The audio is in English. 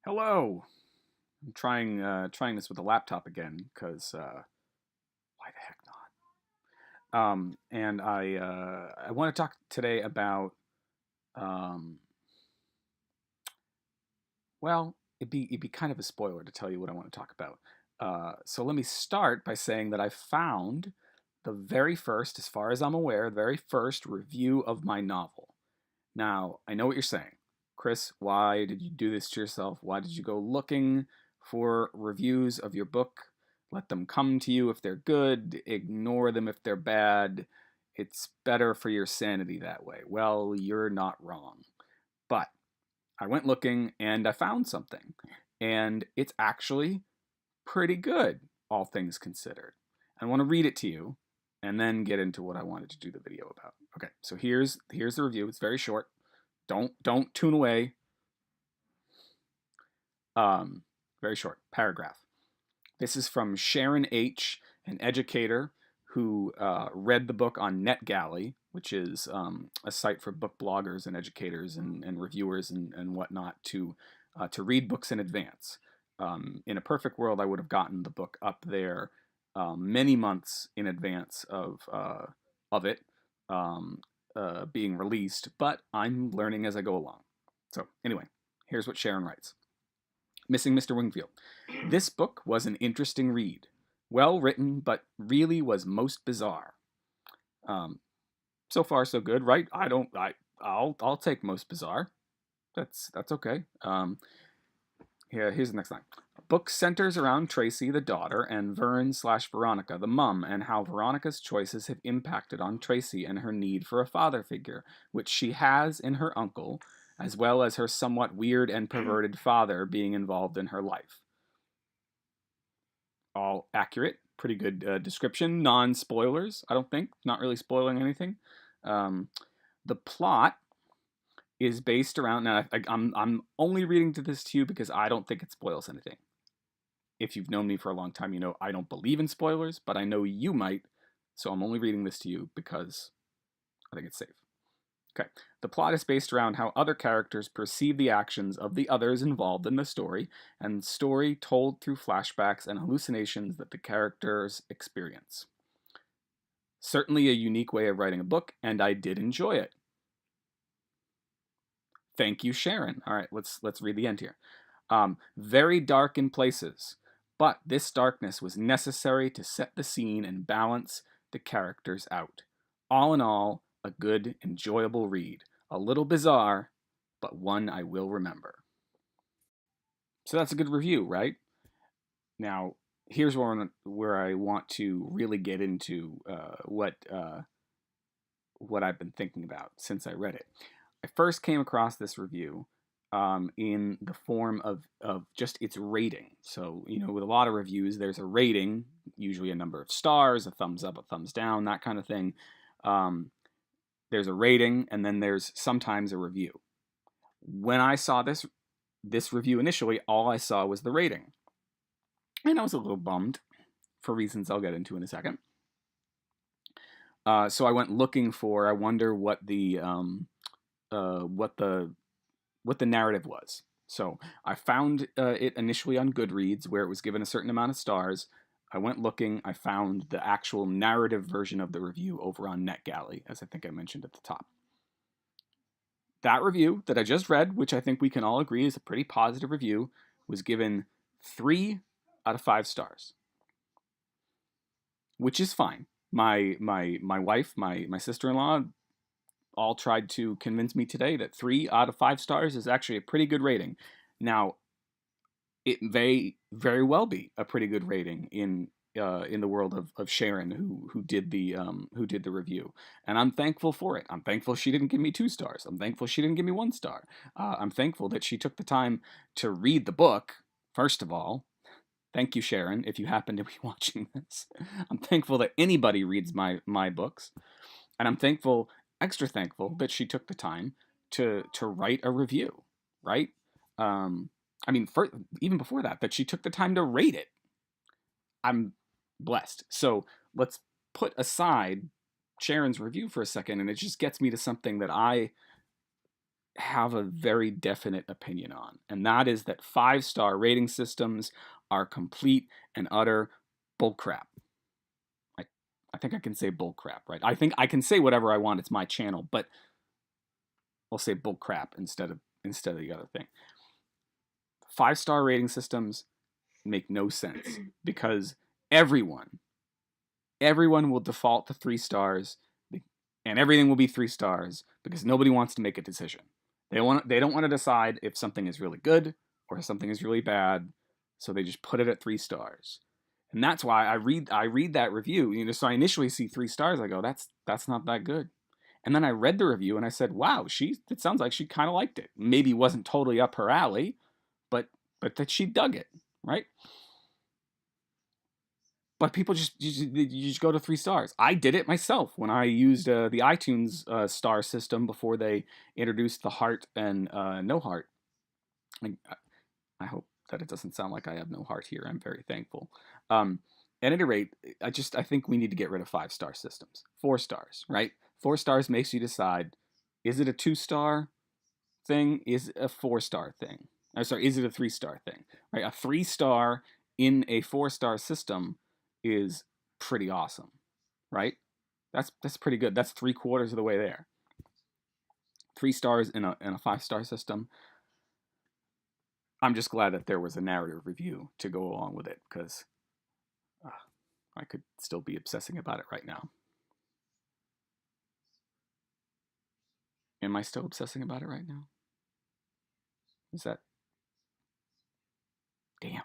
Hello. I'm trying this with a laptop again because why the heck not? And I want to talk today about um, well, it'd be kind of a spoiler to tell you what I want to talk about. So let me start by saying that I found the very first, as far as I'm aware, the very first review of my novel. Now, I know what you're saying. Chris, why did you do this to yourself? Why did you go looking for reviews of your book? Let them come to you if they're good, ignore them if they're bad. It's better for your sanity that way. Well, you're not wrong. But I went looking and I found something. And it's actually pretty good, all things considered. I want to read it to you and then get into what I wanted to do the video about. Okay, so here's the review. It's very short. Don't tune away. Um, Very short paragraph. This is from Sharon H., an educator who read the book on NetGalley, which is a site for book bloggers and educators and reviewers and whatnot to read books in advance. In a perfect world, I would have gotten the book up there many months in advance of it being released, but I'm learning as I go along. So anyway, here's what Sharon writes. Missing Mr. Wingfield. This book was an interesting read. Well written, but really was most bizarre. Um, so far, so good, right? I'll take most bizarre. That's okay. Here's the next line. Book centers around Tracy, the daughter, and Vern/Veronica, the mum, and how Veronica's choices have impacted on Tracy and her need for a father figure, which she has in her uncle, as well as her somewhat weird and perverted father being involved in her life. All accurate, pretty good description, non-spoilers, I don't think, not really spoiling anything. The plot is based around, now I'm only reading to this to you because I don't think it spoils anything. If you've known me for a long time, you know I don't believe in spoilers, but I know you might, so I'm only reading this to you because I think it's safe. Okay. The plot is based around how other characters perceive the actions of the others involved in the story, and story told through flashbacks and hallucinations that the characters experience. Certainly a unique way of writing a book, and I did enjoy it. Thank you, Sharon. All right, let's read the end here. Very dark in places, but this darkness was necessary to set the scene and balance the characters out. All in all, a good, enjoyable read. A little bizarre, but one I will remember. So that's a good review, right? Now, here's where I want to really get into what I've been thinking about since I read it. I first came across this review in the form of just its rating. So, you know, with a lot of reviews, there's a rating, usually a number of stars, a thumbs up, a thumbs down, that kind of thing. Um, there's a rating, and then there's sometimes a review. When I saw this review initially, all I saw was the rating, and I was a little bummed for reasons I'll get into in a second. So I went looking for. I wonder what the what the narrative was. So I found it initially on Goodreads, where it was given a certain amount of stars. I went looking. I found the actual narrative version of the review over on NetGalley, as I think I mentioned at the top. That review that I just read, which I think we can all agree is a pretty positive review, was given 3 out of 5 stars, which is fine. My wife, my sister-in-law, all tried to convince me today that 3 out of 5 stars is actually a pretty good rating. Now, it may very well be a pretty good rating in the world of Sharon, who did the review, and I'm thankful for it. I'm thankful she didn't give me 2 stars. I'm thankful she didn't give me 1 star. I'm thankful that she took the time to read the book. First of all, thank you, Sharon, if you happen to be watching this. I'm thankful that anybody reads my books, and I'm thankful, extra thankful, that she took the time to write a review. Right? Um, I mean, even before that, that she took the time to rate it. I'm blessed. So let's put aside Sharon's review for a second, and it just gets me to something that have a very definite opinion on, and that is that 5-star rating systems are complete and utter bullcrap. I think I can say bullcrap, right? I think I can say whatever I want. It's my channel, but we'll say bullcrap instead of the other thing. 5-star rating systems make no sense because everyone will default to 3 stars, and everything will be 3 stars because nobody wants to make a decision. They don't want to decide if something is really good or if something is really bad, so they just put it at 3 stars. And that's why I read that review. So I initially see 3 stars. I go, that's not that good. And then I read the review and I said, wow, it sounds like she kind of liked it. Maybe wasn't totally up her alley, but that she dug it, right? But people you just go to 3 stars. I did it myself when I used the iTunes star system before they introduced the heart and no heart. I hope that it doesn't sound like I have no heart here. I'm very thankful. At any rate, I think we need to get rid of 5-star systems. 4 stars, right? 4 stars makes you decide: is it a 2-star thing? Is it a 4-star thing? I'm sorry, is it a 3-star thing? Right? A 3-star in a 4-star system is pretty awesome, right? That's pretty good. That's 3/4 of the way there. 3 stars in a 5-star system. I'm just glad that there was a narrative review to go along with it, because I could still be obsessing about it right now. Am I still obsessing about it right now? Is that... Damn.